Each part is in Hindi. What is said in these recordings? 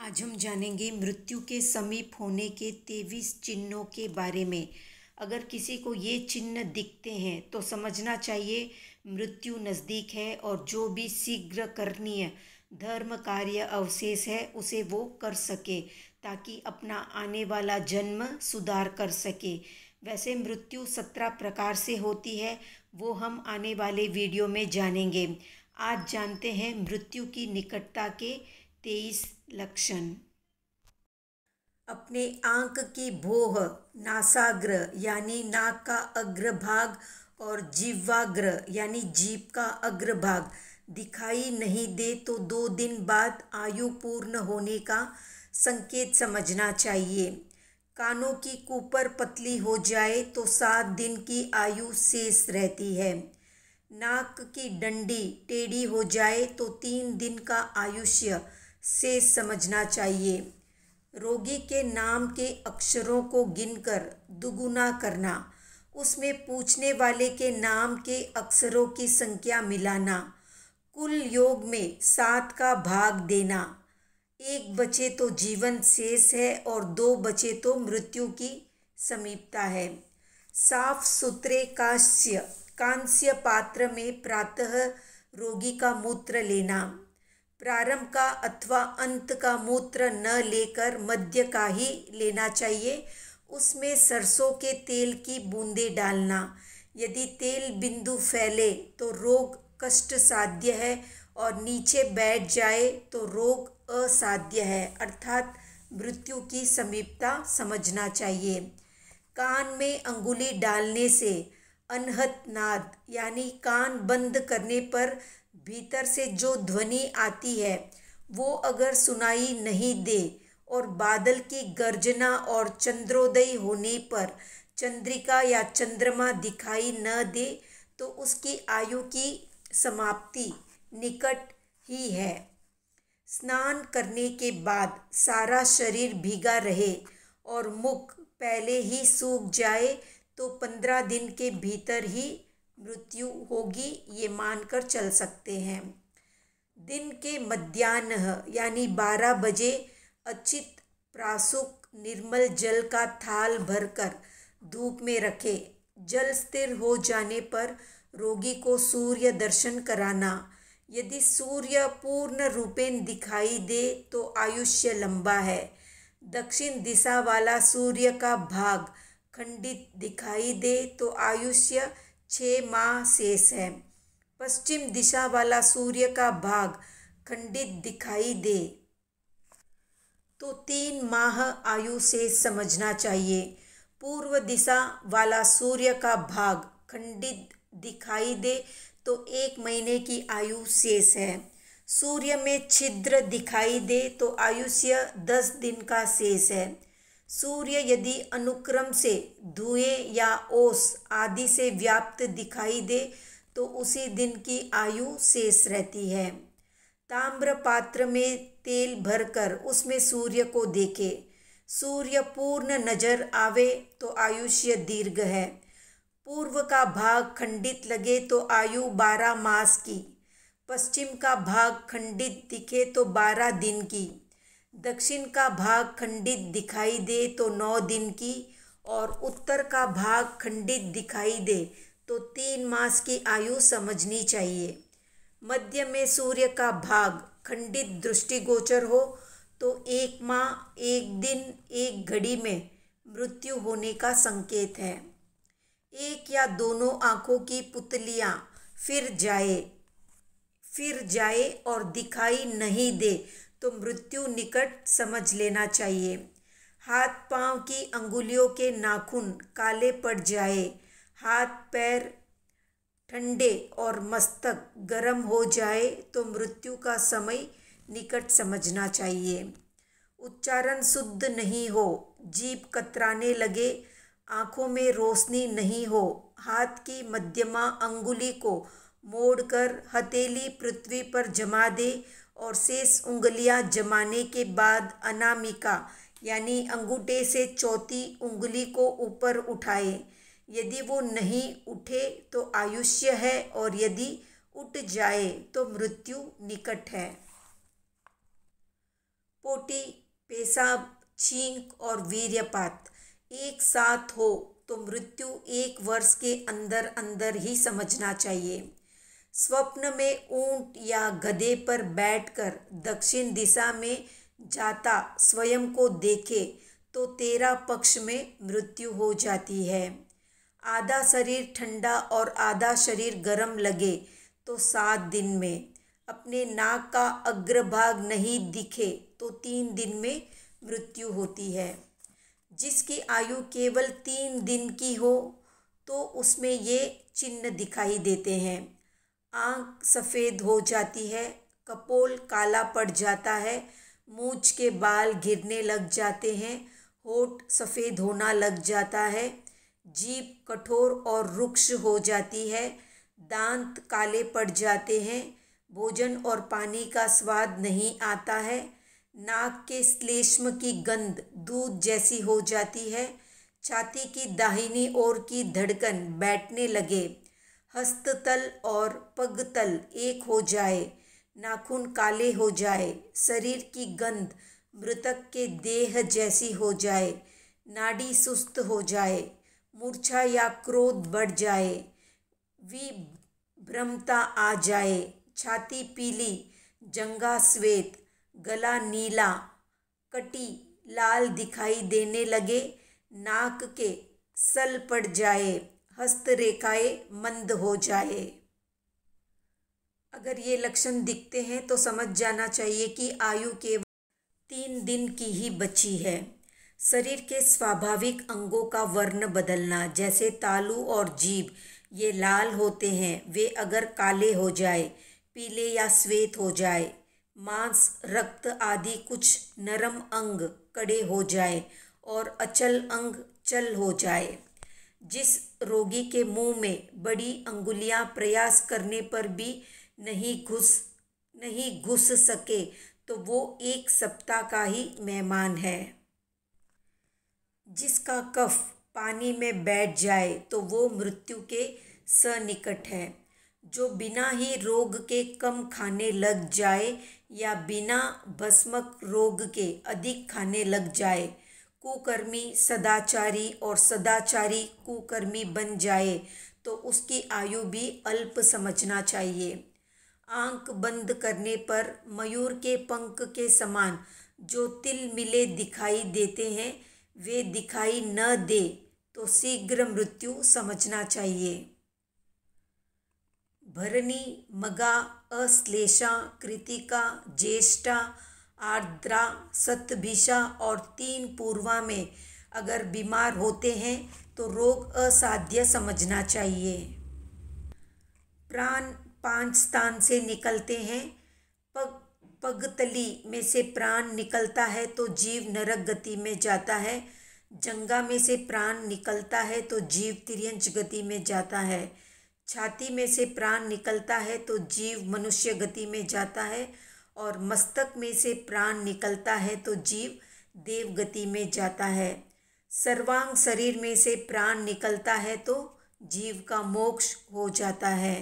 आज हम जानेंगे मृत्यु के समीप होने के 23 चिन्हों के बारे में। अगर किसी को ये चिन्ह दिखते हैं तो समझना चाहिए मृत्यु नज़दीक है और जो भी शीघ्र करणीय धर्म कार्य अवशेष है उसे वो कर सके ताकि अपना आने वाला जन्म सुधार कर सके। वैसे मृत्यु 17 प्रकार से होती है, वो हम आने वाले वीडियो में जानेंगे। आज जानते हैं मृत्यु की निकटता के 23 लक्षण। अपने आंख की भौह, नासाग्र यानी नाक का अग्रभाग और जिह्वाग्र यानी जीभ का अग्रभाग दिखाई नहीं दे तो 2 दिन बाद आयु पूर्ण होने का संकेत समझना चाहिए। कानों की कूपर पतली हो जाए तो 7 दिन की आयु शेष रहती है। नाक की डंडी टेढ़ी हो जाए तो 3 दिन का आयुष्य से समझना चाहिए। रोगी के नाम के अक्षरों को गिनकर दुगुना करना, उसमें पूछने वाले के नाम के अक्षरों की संख्या मिलाना, कुल योग में 7 का भाग देना। 1 बचे तो जीवन शेष है और 2 बचे तो मृत्यु की समीपता है। साफ सुथरे कांस्य पात्र में प्रातः रोगी का मूत्र लेना। प्रारंभ का अथवा अंत का मूत्र न लेकर मध्य का ही लेना चाहिए। उसमें सरसों के तेल की बूंदें डालना। यदि तेल बिंदु फैले तो रोग कष्ट साध्य है और नीचे बैठ जाए तो रोग असाध्य है, अर्थात मृत्यु की समीपता समझना चाहिए। कान में अंगुली डालने से अनहत नाद यानी कान बंद करने पर भीतर से जो ध्वनि आती है वो अगर सुनाई नहीं दे और बादल की गर्जना और चंद्रोदय होने पर चंद्रिका या चंद्रमा दिखाई न दे तो उसकी आयु की समाप्ति निकट ही है। स्नान करने के बाद सारा शरीर भीगा रहे और मुख पहले ही सूख जाए तो 15 दिन के भीतर ही मृत्यु होगी, ये मानकर चल सकते हैं। दिन के मध्याह्न यानी 12 बजे अचित प्रासुक निर्मल जल का थाल भरकर धूप में रखे। जल स्थिर हो जाने पर रोगी को सूर्य दर्शन कराना। यदि सूर्य पूर्ण रूपेण दिखाई दे तो आयुष्य लंबा है। दक्षिण दिशा वाला सूर्य का भाग खंडित दिखाई दे तो आयुष्य 6 माह शेष है। पश्चिम दिशा वाला सूर्य का भाग खंडित दिखाई दे तो 3 माह आयु शेष समझना चाहिए। पूर्व दिशा वाला सूर्य का भाग खंडित दिखाई दे तो 1 महीने की आयु शेष है। सूर्य में छिद्र दिखाई दे तो आयुष्य 10 दिन का शेष है। सूर्य यदि अनुक्रम से धुएं या ओस आदि से व्याप्त दिखाई दे तो उसी दिन की आयु शेष रहती है। ताम्र पात्र में तेल भरकर उसमें सूर्य को देखे। सूर्य पूर्ण नजर आवे तो आयुष्य दीर्घ है। पूर्व का भाग खंडित लगे तो आयु 12 मास की। पश्चिम का भाग खंडित दिखे तो 12 दिन की। दक्षिण का भाग खंडित दिखाई दे तो 9 दिन की और उत्तर का भाग खंडित दिखाई दे तो 3 मास की आयु समझनी चाहिए। मध्य में सूर्य का भाग खंडित दृष्टिगोचर हो तो 1 माह 1 दिन 1 घड़ी में मृत्यु होने का संकेत है। एक या दोनों आंखों की पुतलियां फिर जाए और दिखाई नहीं दे तो मृत्यु निकट समझ लेना चाहिए। हाथ पांव की अंगुलियों के नाखून काले पड़ जाए, हाथ पैर ठंडे और मस्तक गर्म हो जाए तो मृत्यु का समय निकट समझना चाहिए। उच्चारण शुद्ध नहीं हो, जीभ कतराने लगे, आँखों में रोशनी नहीं हो, हाथ की मध्यमा अंगुली को मोड़कर हथेली पृथ्वी पर जमा दे और शेष उंगलियां जमाने के बाद अनामिका यानी अंगूठे से चौथी उंगली को ऊपर उठाए। यदि वो नहीं उठे तो आयुष्य है और यदि उठ जाए तो मृत्यु निकट है। पोटी, पेशाब, छींक और वीर्यपात एक साथ हो तो मृत्यु 1 वर्ष के अंदर अंदर ही समझना चाहिए। स्वप्न में ऊंट या गधे पर बैठकर दक्षिण दिशा में जाता स्वयं को देखे तो 13 पक्ष में मृत्यु हो जाती है। आधा शरीर ठंडा और आधा शरीर गर्म लगे तो 7 दिन में। अपने नाक का अग्रभाग नहीं दिखे तो 3 दिन में मृत्यु होती है। जिसकी आयु केवल 3 दिन की हो तो उसमें ये चिन्ह दिखाई देते हैं। आँख सफ़ेद हो जाती है, कपोल काला पड़ जाता है, मूंछ के बाल गिरने लग जाते हैं, होठ सफ़ेद होना लग जाता है, जीभ कठोर और रुक्ष हो जाती है, दांत काले पड़ जाते हैं, भोजन और पानी का स्वाद नहीं आता है, नाक के श्लेष्म की गंध दूध जैसी हो जाती है, छाती की दाहिनी ओर की धड़कन बैठने लगे, हस्ततल और पगतल एक हो जाए, नाखून काले हो जाए, शरीर की गंध मृतक के देह जैसी हो जाए, नाड़ी सुस्त हो जाए, मूर्छा या क्रोध बढ़ जाए, विभ्रमता आ जाए, छाती पीली, जंघा श्वेत, गला नीला, कटी लाल दिखाई देने लगे, नाक के सल पड़ जाए, हस्तरेखाएं मंद हो जाए। अगर ये लक्षण दिखते हैं तो समझ जाना चाहिए कि आयु केवल 3 दिन की ही बची है। शरीर के स्वाभाविक अंगों का वर्ण बदलना, जैसे तालू और जीभ, ये लाल होते हैं, वे अगर काले हो जाए, पीले या श्वेत हो जाए, मांस, रक्त आदि कुछ नरम अंग कड़े हो जाए और अचल अंग चल हो जाए। जिस रोगी के मुंह में बड़ी अंगुलियां प्रयास करने पर भी नहीं घुस सके तो वो 1 सप्ताह का ही मेहमान है। जिसका कफ पानी में बैठ जाए तो वो मृत्यु के सन्निकट है। जो बिना ही रोग के कम खाने लग जाए या बिना भस्मक रोग के अधिक खाने लग जाए, कुकर्मी सदाचारी और सदाचारी कुकर्मी बन जाए तो उसकी आयु भी अल्प समझना चाहिए। आंख बंद करने पर मयूर के पंख के समान जो तिल मिले दिखाई देते हैं, वे दिखाई न दे तो शीघ्र मृत्यु समझना चाहिए। भरणी, मगा, अश्लेषा, कृतिका, ज्येष्ठा, आर्द्रा, शतभिषा और 3 पूर्वा में अगर बीमार होते हैं तो रोग असाध्य समझना चाहिए। प्राण 5 स्थान से निकलते हैं। पगतली में से प्राण निकलता है तो जीव नरक गति में जाता है। जंघा में से प्राण निकलता है तो जीव तिर्यंच गति में जाता है। छाती में से प्राण निकलता है तो जीव मनुष्य गति में जाता है और मस्तक में से प्राण निकलता है तो जीव देव गति में जाता है। सर्वांग शरीर में से प्राण निकलता है तो जीव का मोक्ष हो जाता है।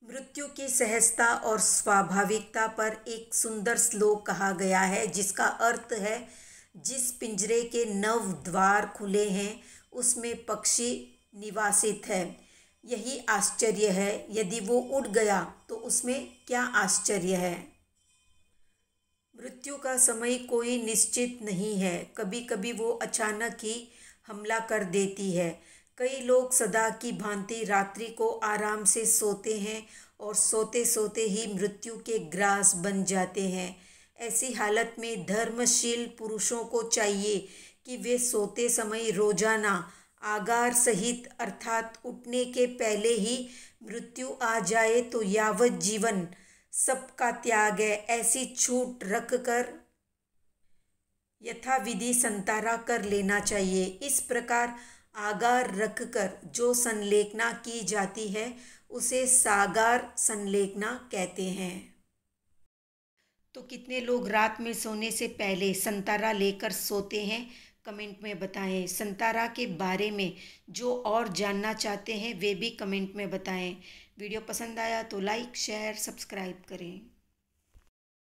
मृत्यु की सहजता और स्वाभाविकता पर एक सुंदर श्लोक कहा गया है, जिसका अर्थ है, जिस पिंजरे के 9 द्वार खुले हैं उसमें पक्षी निवासित है। यही आश्चर्य है, यदि वो उड़ गया तो उसमें क्या आश्चर्य है। मृत्यु का समय कोई निश्चित नहीं है, कभी कभी वो अचानक ही हमला कर देती है। कई लोग सदा की भांति रात्रि को आराम से सोते हैं और सोते सोते ही मृत्यु के ग्रास बन जाते हैं। ऐसी हालत में धर्मशील पुरुषों को चाहिए कि वे सोते समय रोजाना आगार सहित अर्थात उठने के पहले ही मृत्यु आ जाए तो यावत जीवन सबका त्याग है, ऐसी छूट रख कर यथाविधि संतारा कर लेना चाहिए। इस प्रकार आगार रखकर जो संलेखना की जाती है उसे सागार संलेखना कहते हैं। तो कितने लोग रात में सोने से पहले संतारा लेकर सोते हैं, कमेंट में बताएं। संतारा के बारे में जो और जानना चाहते हैं वे भी कमेंट में बताएं। वीडियो पसंद आया तो लाइक, शेयर, सब्सक्राइब करें।